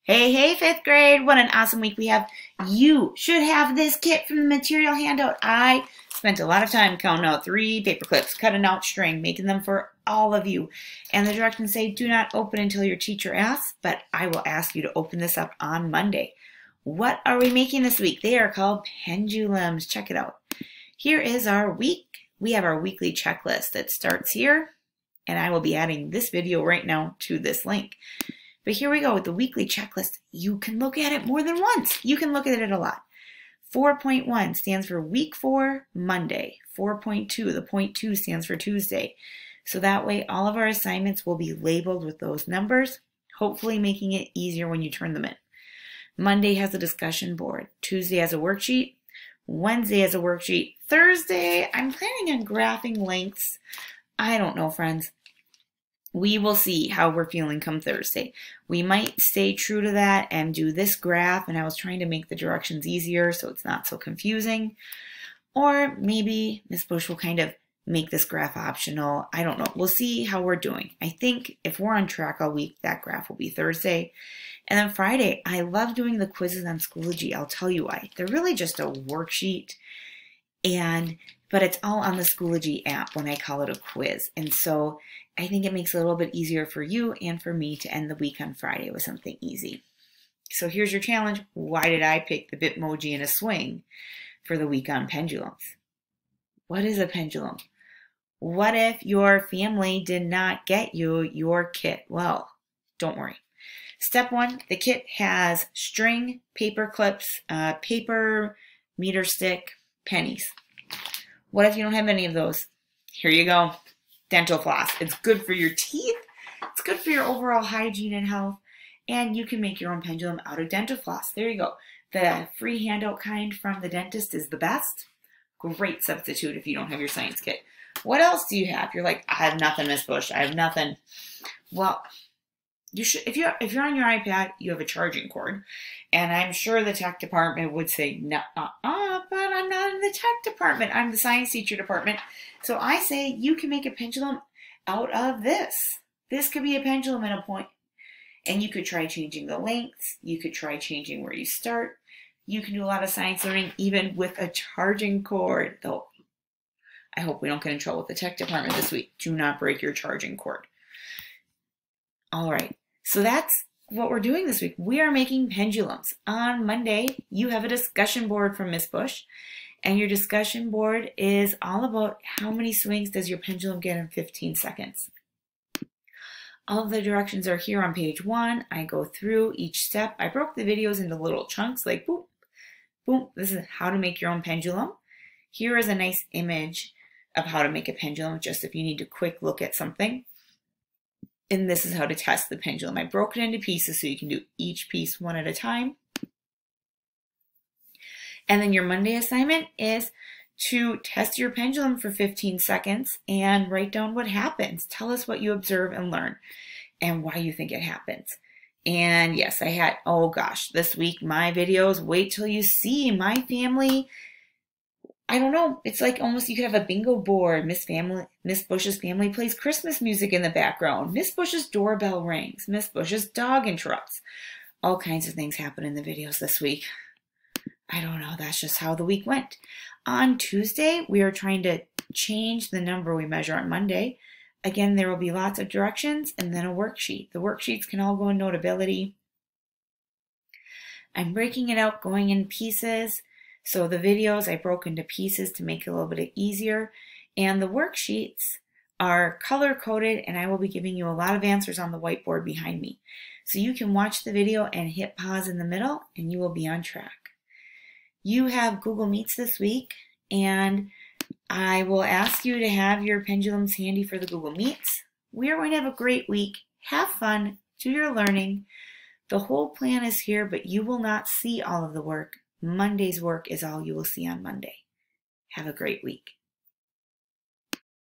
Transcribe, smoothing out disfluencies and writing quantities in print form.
Hey, fifth grade, what an awesome week we have. You should have this kit from the material handout. I spent a lot of time counting out 3 paper clips, cutting out string, making them for all of you. And the directions say do not open until your teacher asks, but I will ask you to open this up on Monday. What are we making this week? They are called pendulums. Check it out. Here is our week. We have our weekly checklist that starts here, and I will be adding this video right now to this link. But here we go with the weekly checklist. You can look at it more than once. You can look at it a lot. 4.1 stands for week 4, Monday. 4.2, the point 2 stands for Tuesday. So that way all of our assignments will be labeled with those numbers, hopefully making it easier when you turn them in. Monday has a discussion board. Tuesday has a worksheet. Wednesday has a worksheet. Thursday, I'm planning on graphing lengths. I don't know, friends. We will see how we're feeling come Thursday. We might stay true to that and do this graph, and I was trying to make the directions easier so it's not so confusing. Or maybe Miss Bush will kind of make this graph optional. I don't know. We'll see how we're doing. I think if we're on track all week, that graph will be Thursday. And then Friday, I love doing the quizzes on Schoology. I'll tell you why. They're really just a worksheet, but it's all on the Schoology app when I call it a quiz. And so I think it makes it a little bit easier for you and for me to end the week on Friday with something easy. So here's your challenge. Why did I pick the Bitmoji and a swing for the week on pendulums? What is a pendulum? What if your family did not get you your kit? Well, don't worry. Step 1, the kit has string, paper clips, paper, meter stick, pennies. What if you don't have any of those? Here you go. Dental floss. It's good for your teeth. It's good for your overall hygiene and health. And you can make your own pendulum out of dental floss. There you go. The free handout kind from the dentist is the best. Great substitute if you don't have your science kit. What else do you have? You're like, I have nothing, Miss Bush. I have nothing. Well, you should. If you're on your iPad, you have a charging cord. And I'm sure the tech department would say, no, but I'm not in the tech department. I'm the science teacher department. So I say you can make a pendulum out of this. This could be a pendulum and a point. And you could try changing the lengths. You could try changing where you start. You can do a lot of science learning even with a charging cord. Though I hope we don't get in trouble with the tech department this week. Do not break your charging cord. All right. So that's what we're doing this week. We are making pendulums. On Monday, you have a discussion board from Miss Bush, and your discussion board is all about how many swings does your pendulum get in 15 seconds. All of the directions are here on page 1. I go through each step. I broke the videos into little chunks like boop, boop. This is how to make your own pendulum. Here is a nice image of how to make a pendulum, just if you need a quick look at something. And this is how to test the pendulum. I broke it into pieces so you can do each piece one at a time. And then your Monday assignment is to test your pendulum for 15 seconds and write down what happens. Tell us what you observe and learn and why you think it happens. And yes, I had, oh gosh, this week my videos, wait till you see my family. I don't know. It's like almost you could have a bingo board. Miss Bush's family plays Christmas music in the background. Miss Bush's doorbell rings. Miss Bush's dog interrupts. All kinds of things happen in the videos this week. I don't know. That's just how the week went. On Tuesday, we are trying to change the number we measure on Monday. Again, there will be lots of directions and then a worksheet. The worksheets can all go in Notability. I'm breaking it out, going in pieces. So the videos I broke into pieces to make it a little bit easier. And the worksheets are color-coded, and I will be giving you a lot of answers on the whiteboard behind me. So you can watch the video and hit pause in the middle, and you will be on track. You have Google Meets this week, and I will ask you to have your pendulums handy for the Google Meets. We are going to have a great week. Have fun. Do your learning. The whole plan is here, but you will not see all of the work. Monday's work is all you will see on Monday. Have a great week.